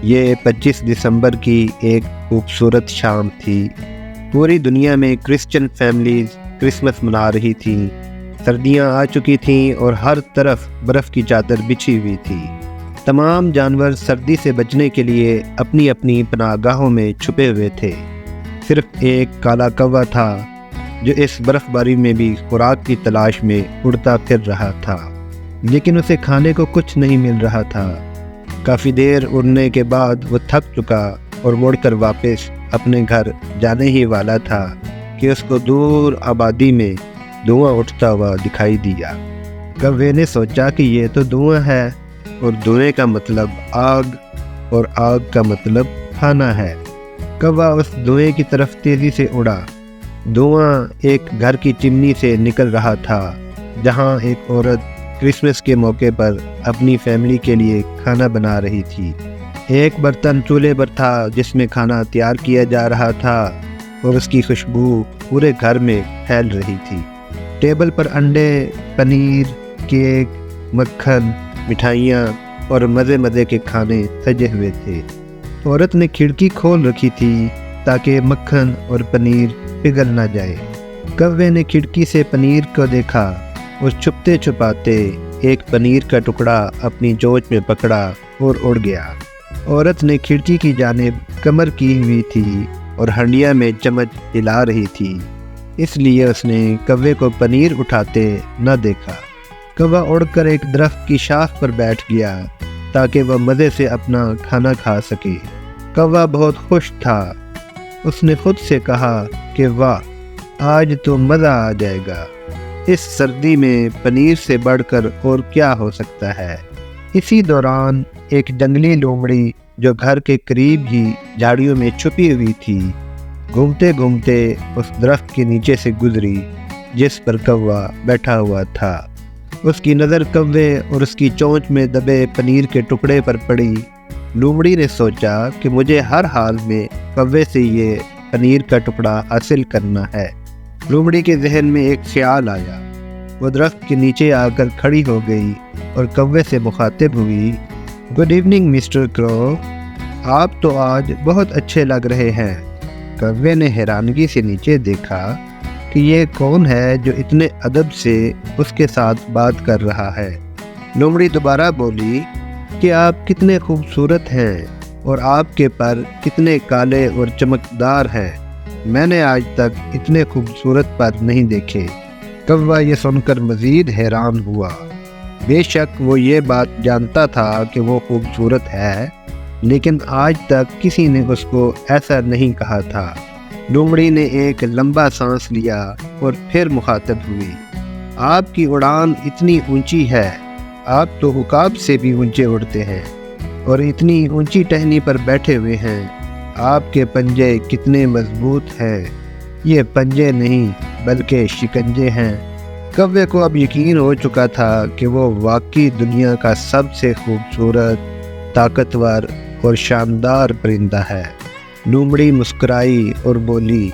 یہ 25 دسمبر کی ایک خوبصورت شام تھی۔ پوری دنیا میں کرسچن فیملیز کرسمس منا رہی تھیں۔ سردیاں آ چکی تھیں اور ہر طرف برف کی چادر بچھی ہوئی تھی۔ تمام جانور سردی سے بچنے کے لیے اپنی اپنی پناہ گاہوں میں چھپے ہوئے تھے۔ صرف ایک کالا کوا تھا جو اس برف باری میں بھی خوراک کی تلاش میں اڑتا پھر رہا تھا، لیکن اسے کھانے کو کچھ نہیں مل رہا تھا۔ کافی دیر اڑنے کے بعد وہ تھک چکا اور مڑ کر واپس اپنے گھر جانے ہی والا تھا کہ اس کو دور آبادی میں دھواں اٹھتا ہوا دکھائی دیا۔ کوے نے سوچا کہ یہ تو دھواں ہے، اور دھوئیں کا مطلب آگ، اور آگ کا مطلب کھانا ہے۔ کوا اس دھوئیں کی طرف تیزی سے اڑا۔ دھواں ایک گھر کی چمنی سے نکل رہا تھا جہاں ایک عورت کرسمس کے موقع پر اپنی فیملی کے لیے کھانا بنا رہی تھی۔ ایک برتن چولہے پر تھا جس میں کھانا تیار کیا جا رہا تھا، اور اس کی خوشبو پورے گھر میں پھیل رہی تھی۔ ٹیبل پر انڈے، پنیر، کیک، مکھن، مٹھائیاں اور مزے کے کھانے سجے ہوئے تھے۔ عورت نے کھڑکی کھول رکھی تھی تاکہ مکھن اور پنیر پگھل نہ جائے۔ کوے نے کھڑکی سے پنیر کو دیکھا اور چھپتے چھپاتے ایک پنیر کا ٹکڑا اپنی چونچ میں پکڑا اور اڑ گیا۔ عورت نے کھڑکی کی جانب کمر کی ہوئی تھی اور ہنڈیا میں چمچ ہلا رہی تھی، اس لیے اس نے کوے کو پنیر اٹھاتے نہ دیکھا۔ کوا اڑ کر ایک درخت کی شاخ پر بیٹھ گیا تاکہ وہ مزے سے اپنا کھانا کھا سکے۔ کوا بہت خوش تھا۔ اس نے خود سے کہا کہ واہ، آج تو مزہ آ جائے گا۔ اس سردی میں پنیر سے بڑھ کر اور کیا ہو سکتا ہے۔ اسی دوران ایک جنگلی لومڑی جو گھر کے قریب ہی جھاڑیوں میں چھپی ہوئی تھی، گھومتے گھومتے اس درخت کے نیچے سے گزری جس پر کوا بیٹھا ہوا تھا۔ اس کی نظر کوے اور اس کی چونچ میں دبے پنیر کے ٹکڑے پر پڑی۔ لومڑی نے سوچا کہ مجھے ہر حال میں کوے سے یہ پنیر کا ٹکڑا حاصل کرنا ہے۔ لومڑی کے ذہن میں ایک خیال آیا۔ وہ درخت کے نیچے آ کر کھڑی ہو گئی اور کوے سے مخاطب ہوئی، گڈ ایوننگ مسٹر کرو، آپ تو آج بہت اچھے لگ رہے ہیں۔ کوے نے حیرانگی سے نیچے دیکھا کہ یہ کون ہے جو اتنے ادب سے اس کے ساتھ بات کر رہا ہے۔ لومڑی دوبارہ بولی کہ آپ کتنے خوبصورت ہیں اور آپ کے پر کتنے کالے اور چمکدار ہیں، میں نے آج تک اتنے خوبصورت پر نہیں دیکھے۔ کوا یہ سن کر مزید حیران ہوا۔ بے شک وہ یہ بات جانتا تھا کہ وہ خوبصورت ہے، لیکن آج تک کسی نے اس کو ایسا نہیں کہا تھا۔ لومڑی نے ایک لمبا سانس لیا اور پھر مخاطب ہوئی، آپ کی اڑان اتنی اونچی ہے، آپ تو عقاب سے بھی اونچے اڑتے ہیں اور اتنی اونچی ٹہنی پر بیٹھے ہوئے ہیں، آپ کے پنجے کتنے مضبوط ہیں، یہ پنجے نہیں بلکہ شکنجے ہیں۔ کوے کو اب یقین ہو چکا تھا کہ وہ واقعی دنیا کا سب سے خوبصورت، طاقتور اور شاندار پرندہ ہے۔ لومڑی مسکرائی اور بولی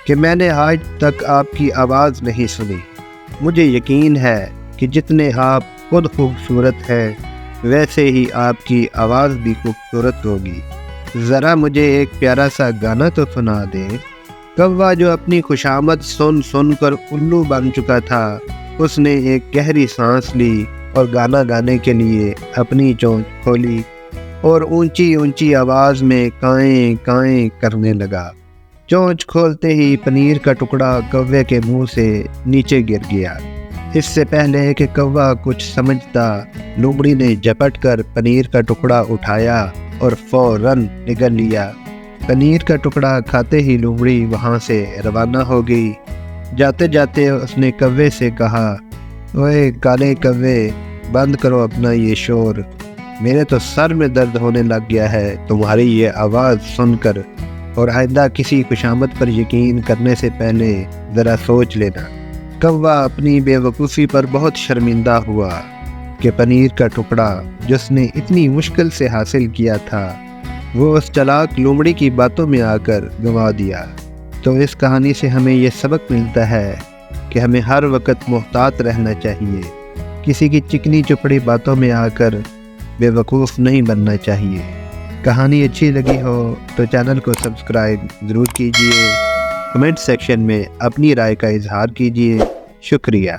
کہ میں نے آج تک آپ کی آواز نہیں سنی۔ مجھے یقین ہے کہ جتنے آپ خود خوبصورت ہیں ویسے ہی آپ کی آواز بھی خوبصورت ہوگی۔ ذرا مجھے ایک پیارا سا گانا تو سنا دے۔ کوا جو اپنی خوشامد سن کر الو بن چکا تھا، اس نے ایک گہری سانس لی اور گانا گانے کے لیے اپنی چونچ کھولی اور اونچی اونچی آواز میں کائیں کائیں کرنے لگا۔ چونچ کھولتے ہی پنیر کا ٹکڑا کوے کے منہ سے نیچے گر گیا۔ اس سے پہلے کہ کوا کچھ سمجھتا، لومڑی نے جھپٹ کر پنیر کا ٹکڑا اٹھایا اور فوراً نگل لیا۔ پنیر کا ٹکڑا کھاتے ہی لومڑی وہاں سے روانہ ہو گئی۔ جاتے جاتے اس نے کوے سے کہا، اوئے کالے کوے، بند کرو اپنا یہ شور، میرے تو سر میں درد ہونے لگ گیا ہے تمہاری یہ آواز سن کر، اور آئندہ کسی خوشامد پر یقین کرنے سے پہلے ذرا سوچ لینا۔ کوا اپنی بے وقوفی پر بہت شرمندہ ہوا کہ پنیر کا ٹکڑا جس نے اتنی مشکل سے حاصل کیا تھا وہ اس چلاک لومڑی کی باتوں میں آ کر گنوا دیا۔ تو اس کہانی سے ہمیں یہ سبق ملتا ہے کہ ہمیں ہر وقت محتاط رہنا چاہیے، کسی کی چکنی چپڑی باتوں میں آ کر بے وقوف نہیں بننا چاہیے۔ کہانی اچھی لگی ہو تو چینل کو سبسکرائب ضرور کیجیے، کمنٹ سیکشن میں اپنی رائے کا اظہار کیجیے۔ شکریہ۔